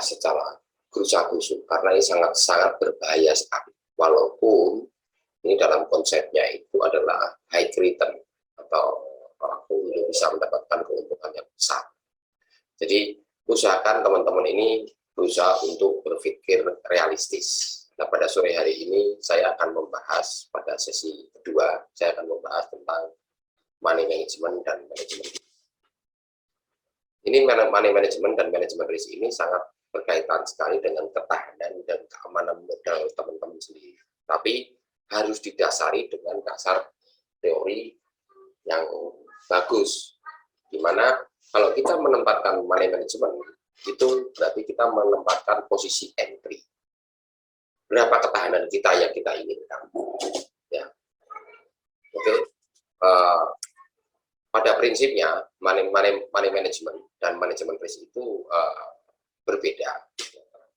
secara gerusa-gerusu, karena ini sangat berbahaya sekali. Walaupun ini dalam konsepnya itu adalah high return atau pengunjung bisa mendapatkan keuntungan yang besar. Jadi usahakan teman-teman ini berusaha untuk berpikir realistis. Nah, pada sore hari ini saya akan membahas pada sesi kedua, saya akan membahas tentang money management dan manajemen. Ini money management dan manajemen risk ini sangat berkaitan sekali dengan ketahanan dan keamanan modal teman-teman sendiri. Tapi harus didasari dengan dasar teori yang bagus. Dimana kalau kita menempatkan money management, itu berarti kita menempatkan posisi entry. Berapa ketahanan kita yang kita inginkan. Ya. Oke. Pada prinsipnya, money management dan manajemen risk itu berbeda.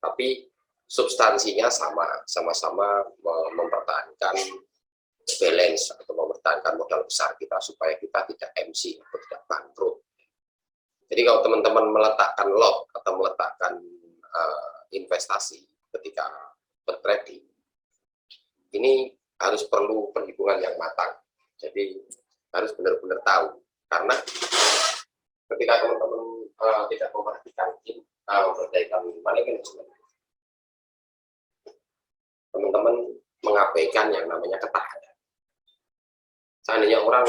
Tapi substansinya sama-sama mempertahankan balance atau mempertahankan modal besar kita supaya kita tidak MC atau tidak bangkrut. Jadi kalau teman-teman meletakkan lot atau meletakkan investasi ketika bertrading, ini harus perlu perhitungan yang matang. Jadi harus benar-benar tahu, karena ketika teman-teman tidak memperhatikan money management, teman-teman mengabaikan yang namanya ketahanan. Seandainya orang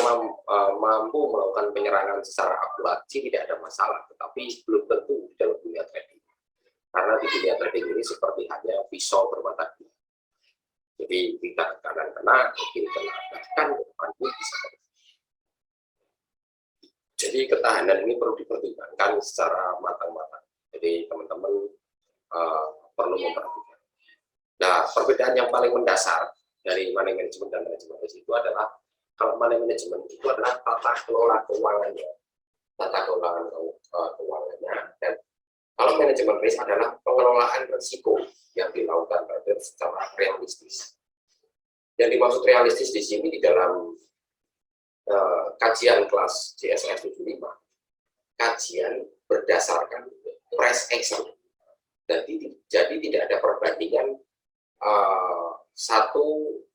mampu melakukan penyerangan secara akurat sih tidak ada masalah, tetapi belum tentu di dalam dunia trading. Karena di dunia trading ini seperti hanya pisau bermata dua. Jadi kita ke kanan kena, ke kiri kena, bahkan ke depan pun bisa kena. Jadi ketahanan ini perlu dipertimbangkan secara matang-matang. Jadi teman-teman perlu memperhatikan. Nah, perbedaan yang paling mendasar dari money management dan manajemen risk itu adalah, kalau money management itu adalah tata kelola keuangannya, dan kalau manajemen risk adalah pengelolaan risiko yang dilakukan secara realistis. Yang dimaksud realistis di sini di dalam kajian kelas JSS 75, kajian berdasarkan price action. Jadi tidak ada perbandingan satu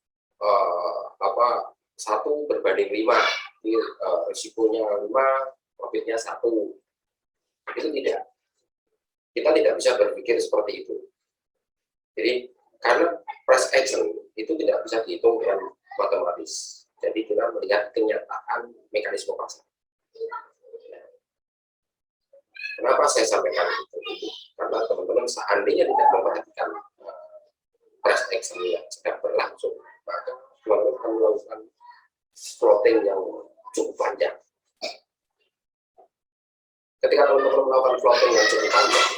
berbanding 5, risikonya 5, profitnya 1. Itu tidak. Kita tidak bisa berpikir seperti itu. Jadi karena price action itu tidak bisa dihitung dengan matematis. Jadi kita melihat kenyataan mekanisme pasar. Kenapa saya sampaikan itu? Karena teman-teman seandainya tidak memperhatikan price action yang sedang berlangsung, maka teman-teman akan melakukan floating yang cukup panjang. Ketika teman-teman melakukan floating yang cukup panjang,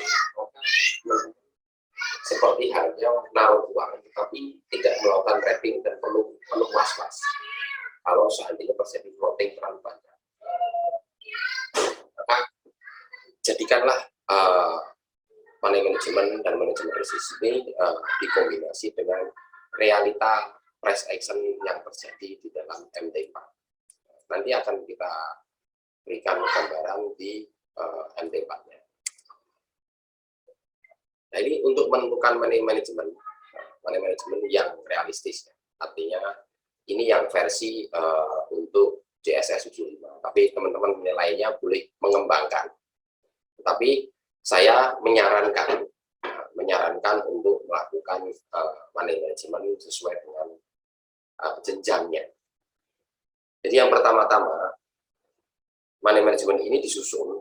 seperti halnya naruh uang, tapi tidak melakukan trading dan perlu was-was kalau seandainya terjadi floating terlalu panjang. Maka jadikanlah money management dan manajemen risk ini dikombinasi dengan realita price action yang terjadi di dalam MT4. Nanti akan kita berikan gambaran di MT4-nya. Nah, ini untuk menentukan money management yang realistis. Artinya ini yang versi untuk JSS 75. Tapi teman-teman menilainya boleh mengembangkan. Tapi saya menyarankan untuk melakukan money management sesuai dengan jenjangnya. Jadi yang pertama-tama, money management ini disusun,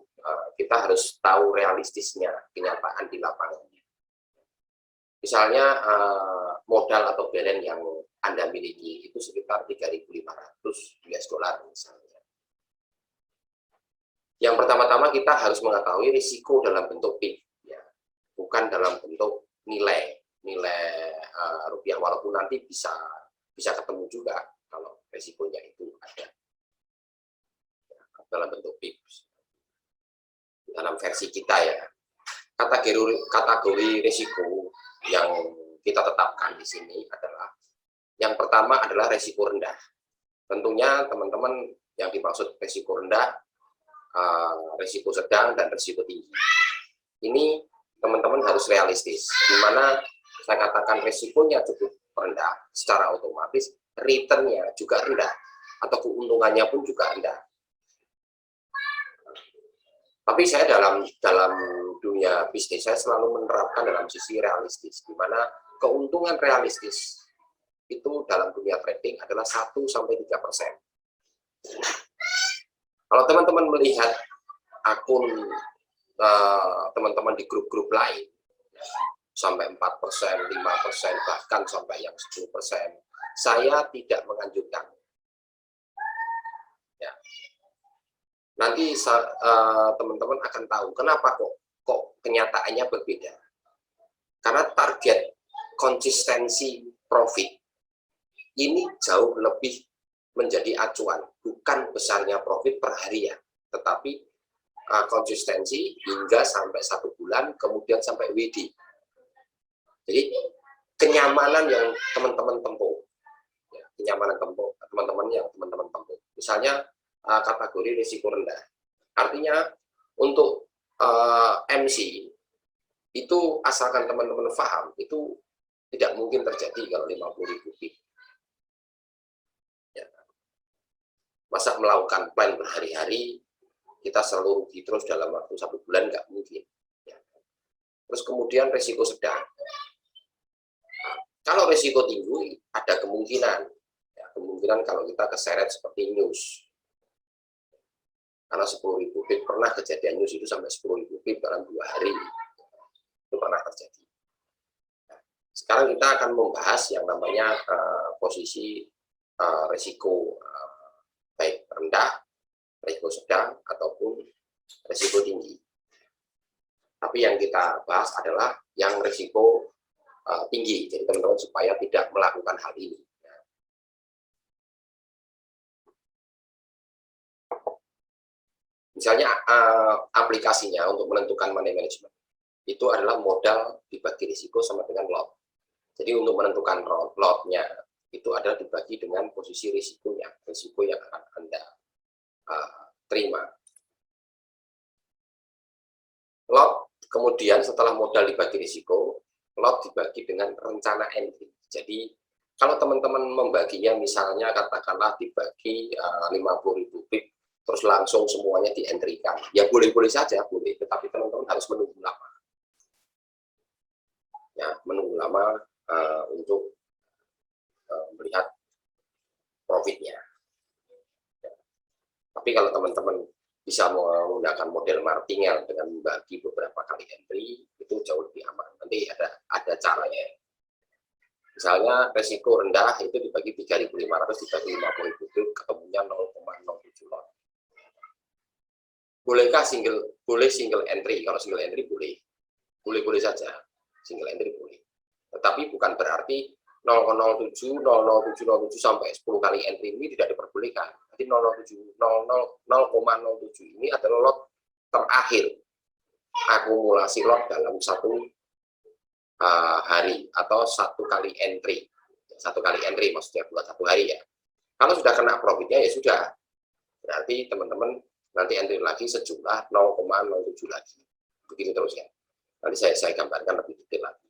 kita harus tahu realistisnya kenyataan di lapangan. Misalnya modal atau balance yang Anda miliki itu sekitar 3.500 US dollar misalnya. Yang pertama-tama kita harus mengetahui risiko dalam bentuk PIB, ya, bukan dalam bentuk nilai rupiah, walaupun nanti bisa ketemu juga kalau risikonya itu ada dalam bentuk PIB. Dalam versi kita ya, kategori risiko yang kita tetapkan di sini adalah, yang pertama adalah risiko rendah. Tentunya teman-teman yang dimaksud risiko rendah, risiko sedang dan risiko tinggi. Ini teman-teman harus realistis, di mana saya katakan resikonya cukup rendah, secara otomatis return-nya juga rendah, atau keuntungannya pun juga rendah. Tapi saya dalam dunia bisnis, saya selalu menerapkan dalam sisi realistis, di mana keuntungan realistis itu dalam dunia trading adalah 1-3%. Kalau teman-teman melihat akun teman-teman di grup-grup lain, sampai 4%, 5%, bahkan sampai yang 10%, saya tidak menganjurkan. Ya. Nanti teman-teman akan tahu kenapa kok kenyataannya berbeda. Karena target konsistensi profit ini jauh lebih menjadi acuan, bukan besarnya profit per hari ya, tetapi konsistensi hingga sampai 1 bulan, kemudian sampai WD. Jadi kenyamanan yang teman-teman tempuh, ya, kenyamanan teman-teman tempuh. Misalnya kategori risiko rendah. Artinya untuk MC itu asalkan teman-teman paham, itu tidak mungkin terjadi kalau 50.000 pip. Ya. Masa melakukan plan berhari-hari, kita selalu rugi terus dalam waktu 1 bulan, nggak mungkin. Ya. Terus kemudian risiko sedang. Nah, kalau risiko tinggi, ada kemungkinan. Ya, kemungkinan kalau kita keseret seperti news. Karena 10.000 pip pernah kejadian news itu sampai 10.000 pip dalam 2 hari. Itu pernah terjadi. Nah, sekarang kita akan membahas yang namanya posisi risiko baik rendah, risiko sedang, ataupun risiko tinggi. Tapi yang kita bahas adalah yang risiko tinggi. Jadi teman-teman supaya tidak melakukan hal ini. Misalnya aplikasinya untuk menentukan money management itu adalah modal dibagi risiko sama dengan lot. Jadi untuk menentukan lotnya itu adalah dibagi dengan posisi risikonya, risiko yang akan Anda terima. Lot kemudian setelah modal dibagi risiko, lot dibagi dengan rencana entry. Jadi kalau teman-teman membaginya misalnya katakanlah dibagi 50.000 pip, terus langsung semuanya dientrikan, ya boleh-boleh saja, boleh, tetapi teman-teman harus menunggu lama. Ya, menunggu lama untuk melihat profitnya. Ya. Tapi kalau teman-teman bisa menggunakan model martingale dengan membagi beberapa kali entry, itu jauh lebih aman. Nanti ada caranya. Misalnya resiko rendah itu dibagi 3.500 dibagi 50.000 pip, ketemunya 0,07 lot. Bolehkah boleh single entry? Kalau single entry boleh saja, single entry boleh. Tetapi bukan berarti 0,07 sampai 10 kali entry ini tidak diperbolehkan. Jadi 0,07 ini adalah lot terakhir akumulasi lot dalam 1 hari atau 1 kali entry. 1 kali entry maksudnya buat 1 hari ya. Kalau sudah kena profitnya ya sudah. Berarti teman-teman nanti entry lagi sejumlah 0,07 lagi. Begitu terus ya. Nanti saya gambarkan lebih detail lagi.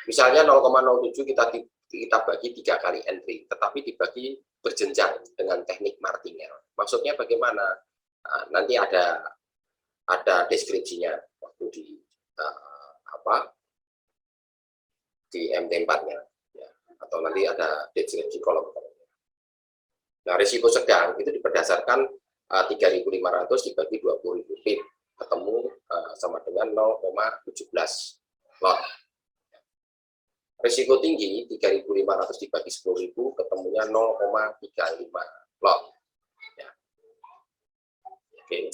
Misalnya 0,07 kita bagi 3 kali entry, tetapi dibagi berjenjang dengan teknik martingale. Maksudnya bagaimana? Nah, nanti ada deskripsinya waktu di MT4-nya, ya. Atau nanti ada deskripsi kolom. Nah, risiko sedang itu berdasarkan 3.500 dibagi 20.000 pip, ketemu sama dengan 0,17 lot. Risiko tinggi 3.500 dibagi 10.000 ketemunya 0,35 lot. Ya. Oke.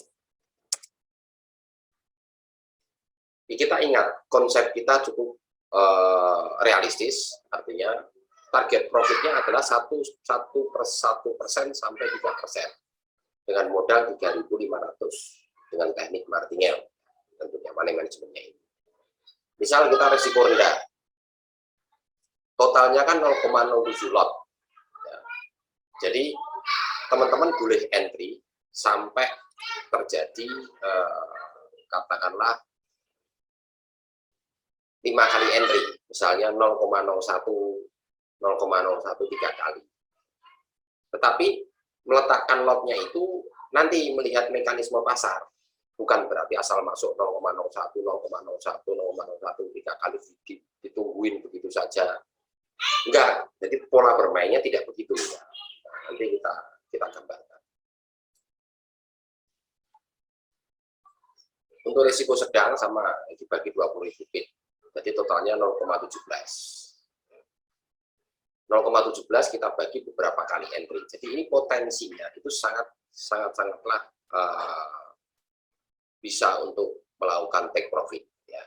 Jadi kita ingat konsep kita cukup realistis, artinya target profitnya adalah 1% sampai 3% dengan modal 3.500 dengan teknik martingale, tentunya money managementnya ini. Misal kita risiko rendah, totalnya kan 0,07 lot. Ya. Jadi teman-teman boleh entry sampai terjadi katakanlah 5 kali entry, misalnya 0,01 3 kali. Tetapi meletakkan lotnya itu nanti melihat mekanisme pasar, bukan berarti asal masuk 0,01 3 kali ditungguin begitu saja. Enggak, jadi pola bermainnya tidak begitu ya. Nah, nanti kita gambarkan. Untuk risiko sedang sama dibagi 20.000 pip. Jadi totalnya 0,17. 0,17 kita bagi beberapa kali entry. Jadi ini potensinya itu sangatlah bisa untuk melakukan take profit ya.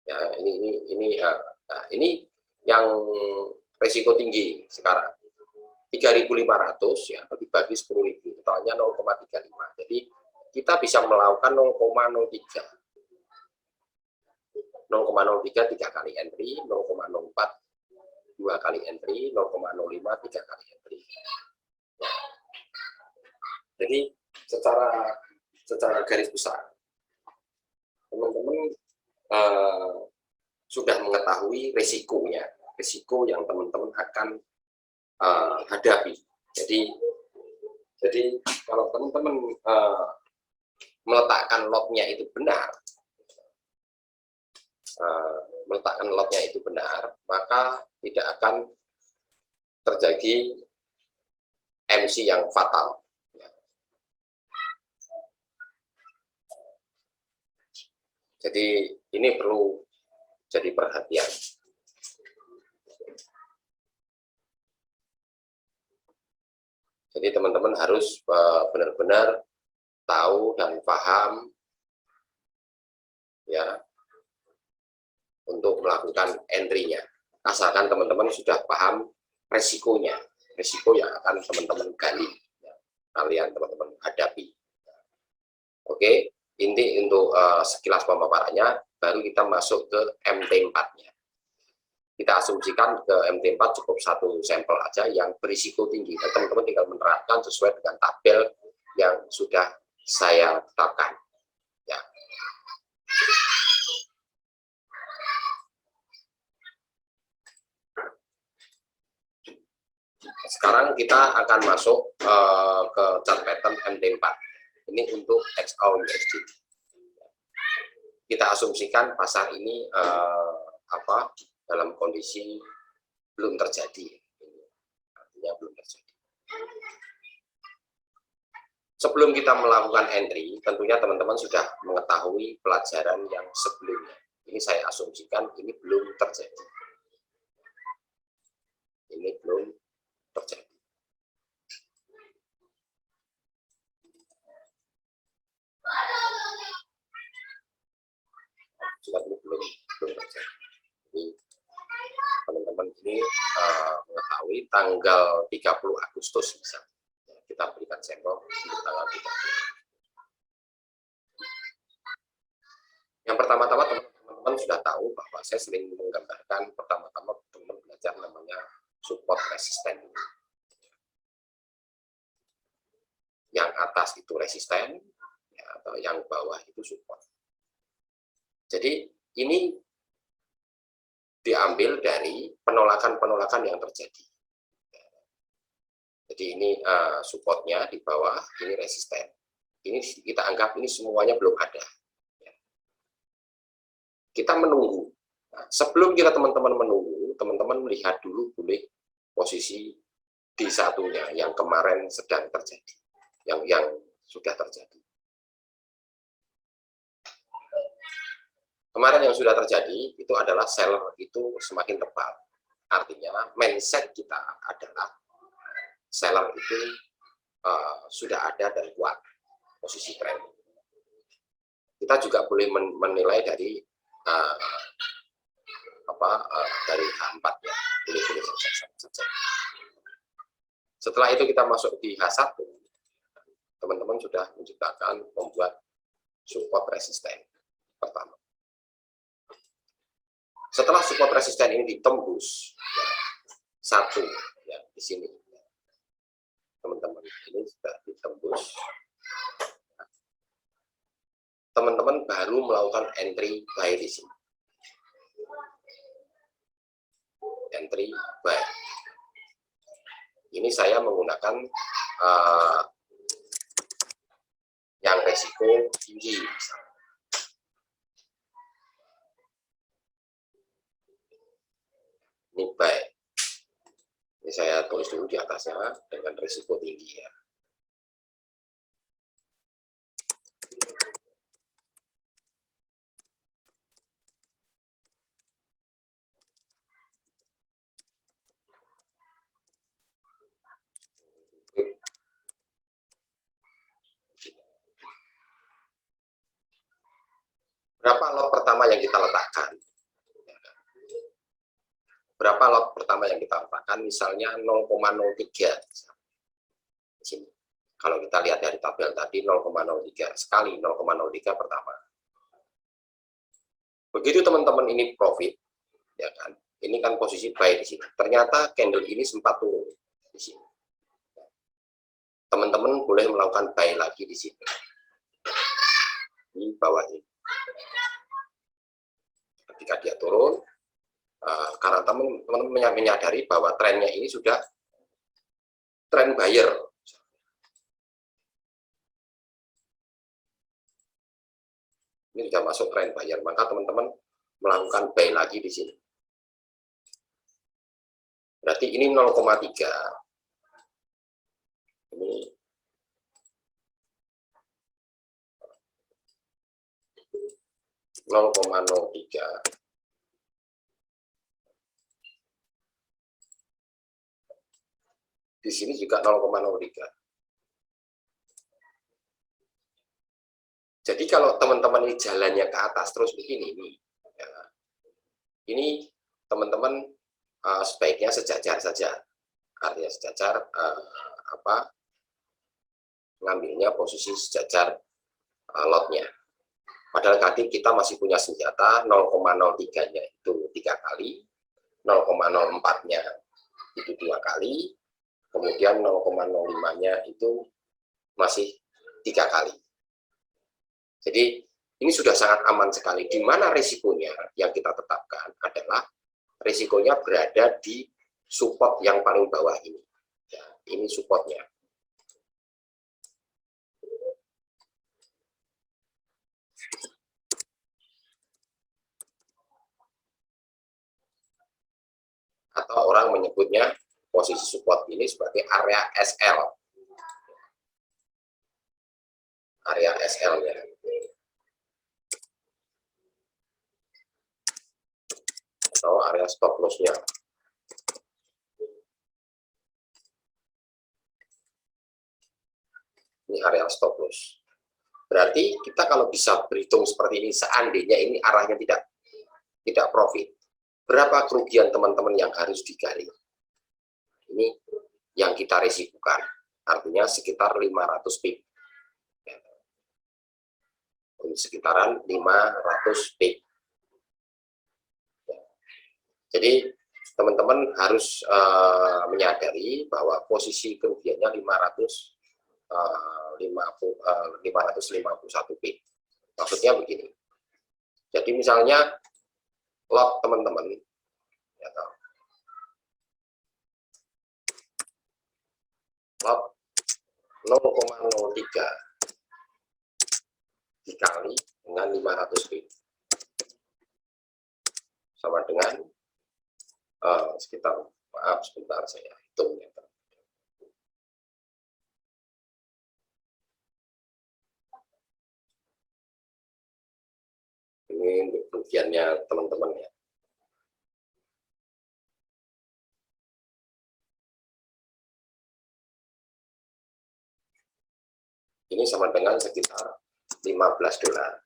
Ya ini yang resiko tinggi sekarang. 3.500 ya dibagi 10.000 totalnya 0,35. Jadi kita bisa melakukan 0,03 3 kali entry, 0,04 2 kali entry, 0,05 3 kali entry. Jadi secara garis besar teman-teman sudah mengetahui risiko yang teman-teman akan hadapi. Jadi kalau teman-teman meletakkan lotnya itu benar, maka tidak akan terjadi MC yang fatal. Jadi ini perlu jadi perhatian. Jadi teman-teman harus benar-benar tahu dan paham ya untuk melakukan entry-nya. Asalkan teman-teman sudah paham resikonya, resiko yang akan teman-teman gali, ya, kalian teman-teman hadapi. Oke, inti untuk sekilas pemaparannya, baru kita masuk ke MT4-nya. Kita asumsikan ke MT4 cukup satu sampel aja yang berisiko tinggi. Teman-teman tinggal menerapkan sesuai dengan tabel yang sudah saya tetapkan. Ya. Sekarang kita akan masuk ke chart pattern MT4. Ini untuk XAU-USD. Kita asumsikan pasar ini dalam kondisi belum terjadi. Artinya belum terjadi. Sebelum kita melakukan entry, tentunya teman-teman sudah mengetahui pelajaran yang sebelumnya. Ini saya asumsikan ini belum terjadi. Ini belum terjadi. Juga belum terjadi. Jadi teman-teman ini mengetahui tanggal 30 Agustus misalnya. Kita berikan sampel di tanggal 30. Yang pertama-tama teman-teman sudah tahu bahwa saya sering menggambarkan pertama-tama teman-teman belajar namanya support resisten. Yang atas itu resisten, ya, atau yang bawah itu support. Jadi ini diambil dari penolakan-penolakan yang terjadi. Jadi ini supportnya di bawah, ini resisten. Ini kita anggap ini semuanya belum ada. Kita menunggu. Nah, sebelum kita teman-teman menunggu, teman-teman melihat dulu boleh posisi di satunya yang kemarin sedang terjadi, yang sudah terjadi. Kemarin yang sudah terjadi itu adalah seller itu semakin tebal. Artinya mindset kita adalah seller itu sudah ada dan kuat posisi tren. Kita juga boleh menilai dari dari H4 ya, boleh saja. Setelah itu kita masuk di H1, teman-teman sudah membuat support resisten pertama. Setelah support resisten ini ditembus ya, satu ya di sini teman-teman ini sudah ditembus. teman-teman baru melakukan entry buy di sini. Entry buy. Ini saya menggunakan yang resiko tinggi. Ini buy. Ini saya tulis dulu di atasnya dengan resiko tinggi ya. Berapa lot pertama yang kita letakkan? Berapa lot pertama yang kita letakkan? Misalnya 0,03. Di sini. Kalau kita lihat dari tabel tadi 0,03 sekali 0,03 pertama. Begitu teman-teman ini profit, ya kan? Ini kan posisi buy di sini. Ternyata candle ini sempat turun di sini. Teman-teman boleh melakukan buy lagi di sini. Di bawah ini. Ketika dia turun, karena teman-teman menyadari bahwa trennya ini sudah tren buyer. Ini sudah masuk tren buyer, maka teman-teman melakukan buy lagi di sini. Berarti ini 0,3. Ini 0,03. Di sini juga 0,03. Jadi kalau teman-teman ini jalannya ke atas terus begini, ya, ini teman-teman sebaiknya sejajar saja. Artinya sejajar ngambilnya posisi sejajar lotnya. Padahal tadi kita masih punya senjata 0,03-nya itu 3 kali, 0,04-nya itu 2 kali, kemudian 0,05-nya itu masih 3 kali. Jadi ini sudah sangat aman sekali. Di mana risikonya yang kita tetapkan adalah risikonya berada di support yang paling bawah ini. Ya, ini supportnya. Atau orang menyebutnya posisi support ini sebagai area SL. Area SL-nya. Atau area stop loss-nya. Ini area stop loss. Berarti kita kalau bisa berhitung seperti ini, seandainya ini arahnya tidak profit, berapa kerugian teman-teman yang harus digali? Ini yang kita risikokan, artinya sekitar 500 pip. Sekitaran 500 pip. Jadi teman-teman harus menyadari bahwa posisi kerugiannya 551 pip. Maksudnya begini. Jadi misalnya lot teman-teman, ya, lot 0,03 dikali dengan 500 pip sama dengan sekitar, maaf sebentar saya hitung ya. Ini untuk kerugiannya teman-teman ya. Ini sama dengan sekitar 15 dolar.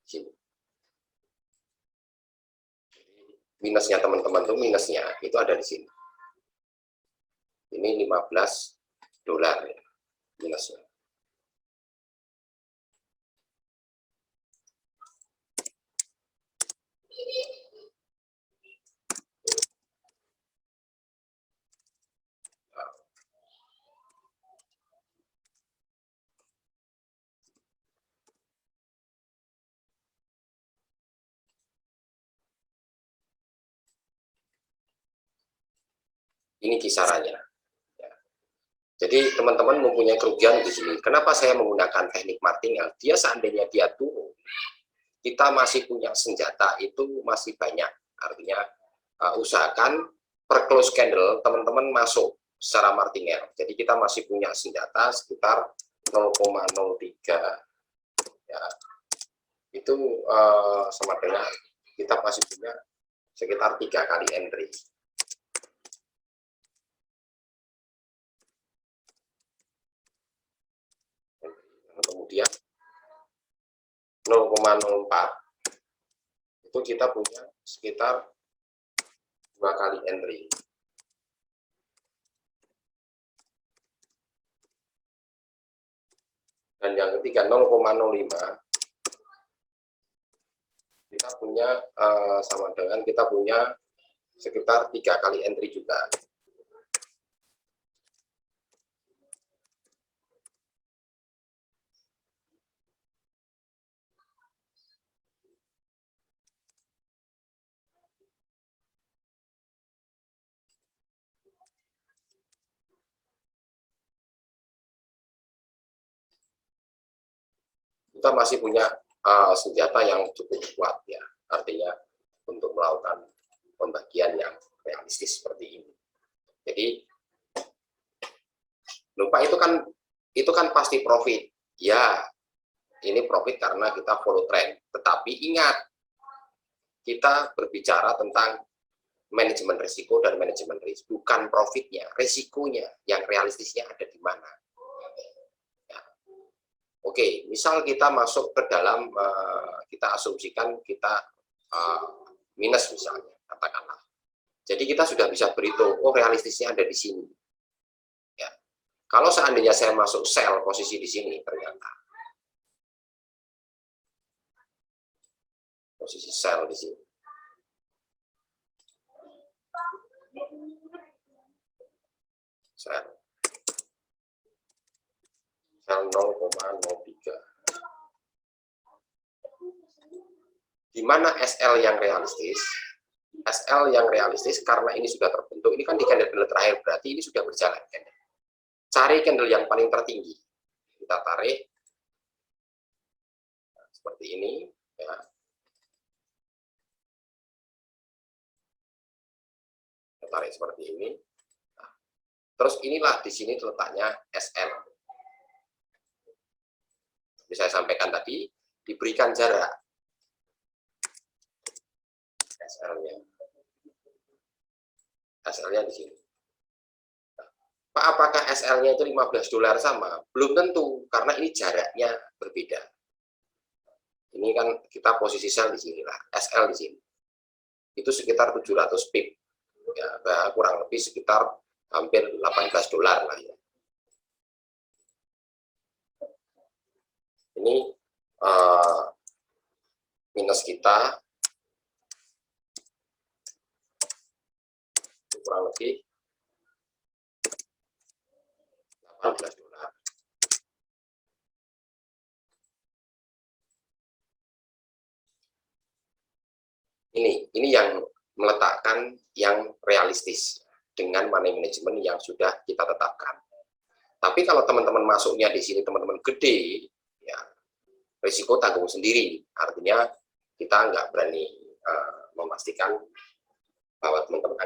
Sini. Minusnya teman-teman tuh minusnya itu ada di sini. Ini 15 dolar ya minusnya. Ini kisarannya. Ya. Jadi teman-teman mempunyai kerugian di sini. Kenapa saya menggunakan teknik martingale? Dia seandainya dia turun, kita masih punya senjata itu masih banyak. Artinya usahakan per close candle teman-teman masuk secara martingale. Jadi kita masih punya senjata sekitar 0,03 ya. Itu sama dengan kita masih punya sekitar 3 kali entry. Kemudian 0,04 itu kita punya sekitar 2 kali entry. Dan yang ketiga 0,05 kita punya sama dengan kita punya sekitar 3 kali entry juga. Kita masih punya senjata yang cukup kuat ya, artinya untuk melakukan pembagian yang realistis seperti ini. Jadi lupa itu kan pasti profit ya, ini profit karena kita follow trend. Tetapi ingat, kita berbicara tentang manajemen risiko dan manajemen risk, bukan profitnya, risikonya yang realistisnya ada di mana. Oke, misal kita masuk ke dalam, kita asumsikan kita minus misalnya, katakanlah. Jadi kita sudah bisa berhitung, oh realistisnya ada di sini. Ya. Kalau seandainya saya masuk sell posisi di sini, ternyata posisi sell di sini. Sell 0,03. Di mana SL yang realistis? SL yang realistis karena ini sudah terbentuk, ini kan di candle terakhir, berarti ini sudah berjalan. Cari candle yang paling tertinggi. Kita tarik seperti ini ya. Kita tarik seperti ini. Nah, terus inilah di sini letaknya SL. Seperti saya sampaikan tadi, diberikan jarak SL-nya. SL-nya di sini. Pak, apakah SL-nya itu $15 sama? Belum tentu, karena ini jaraknya berbeda. Ini kan kita posisi sell di sini lah, SL di sini. Itu sekitar 700 pip. Ya, kurang lebih sekitar hampir $18 lah ya. Ini minus kita kurang lebih $18. Ini yang meletakkan yang realistis dengan money management yang sudah kita tetapkan. Tapi kalau teman-teman masuknya di sini teman-teman gede, ya risiko tanggung sendiri. Artinya kita nggak berani memastikan bahwa teman-teman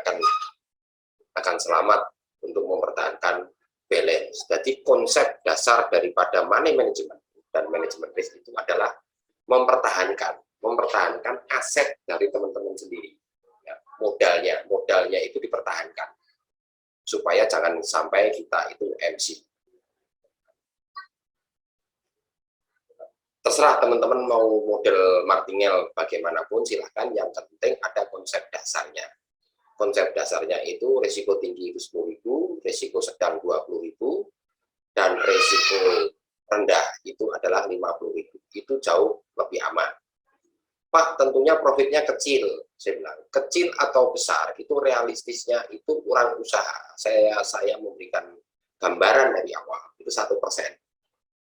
akan selamat untuk mempertahankan balance. Jadi konsep dasar daripada money management dan manajemen risk itu adalah mempertahankan aset dari teman-teman sendiri. Ya, modalnya itu dipertahankan supaya jangan sampai kita itu MC. Terserah teman-teman mau model martingale bagaimanapun silahkan, yang penting ada konsep dasarnya. Konsep dasarnya itu risiko tinggi itu 10.000, risiko sedang 20.000, dan risiko rendah itu adalah 50.000. Itu jauh lebih aman. Pak, tentunya profitnya kecil. Saya bilang, kecil atau besar, itu realistisnya itu kurang usaha. Saya memberikan gambaran dari awal, itu 1%.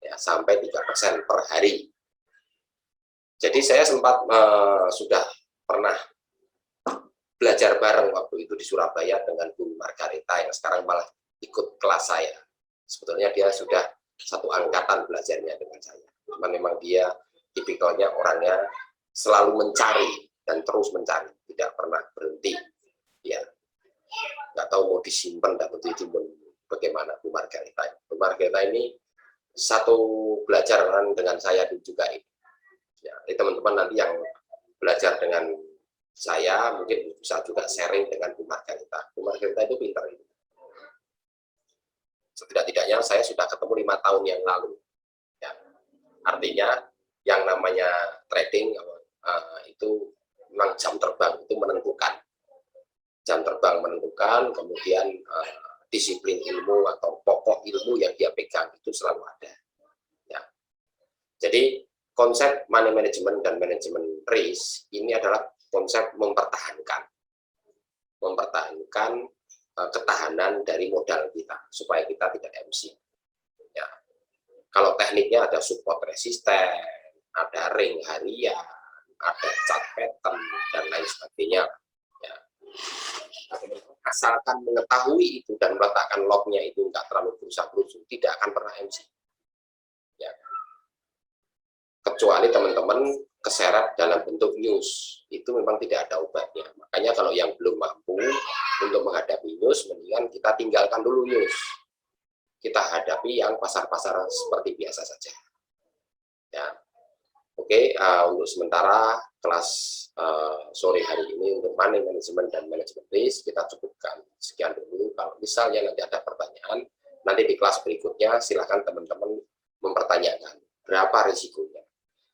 Ya, sampai 3% per hari. Jadi saya sempat sudah pernah belajar bareng waktu itu di Surabaya dengan Bu Margarita yang sekarang malah ikut kelas saya. Sebetulnya dia sudah satu angkatan belajarnya dengan saya. Cuma memang dia tipikalnya orangnya selalu mencari dan terus mencari, tidak pernah berhenti. Ya, nggak tahu mau disimpan atau disimpan bagaimana Bu Margarita. Bu Margarita ini satu belajaran dengan saya juga ini. Ya, teman-teman nanti yang belajar dengan saya mungkin bisa juga sharing dengan Bu Margarita. Bu Margarita itu pintar itu. Setidak-tidaknya saya sudah ketemu 5 tahun yang lalu. Ya, artinya yang namanya trading itu memang jam terbang itu menentukan. Jam terbang menentukan, kemudian disiplin ilmu atau pokok ilmu yang dia pegang itu selalu ada. Ya. Jadi konsep money management dan manajemen risk ini adalah konsep mempertahankan ketahanan dari modal kita supaya kita tidak MC. Ya. Kalau tekniknya ada support resisten, ada ring harian, ada chart pattern dan lain sebagainya. Ya. Asalkan mengetahui itu dan meletakkan lognya itu nggak terlalu berusaha-berusaha, tidak akan pernah MC. Ya. Kecuali teman-teman keseret dalam bentuk news, itu memang tidak ada obatnya. Makanya kalau yang belum mampu untuk menghadapi news, mendingan kita tinggalkan dulu news. Kita hadapi yang pasar-pasar seperti biasa saja. Ya. Oke, untuk sementara kelas sore hari ini untuk money management dan manajemen risk kita cukupkan sekian dulu. Kalau misalnya nanti ada pertanyaan, nanti di kelas berikutnya silakan teman-teman mempertanyakan berapa risikonya.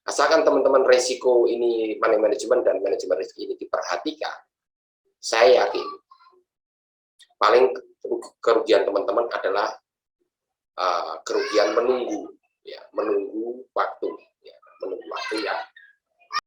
Asalkan teman-teman risiko ini money management dan manajemen risk ini diperhatikan, saya yakin paling kerugian teman-teman adalah kerugian menunggu, ya, menunggu waktu, ya, menunggu waktu yang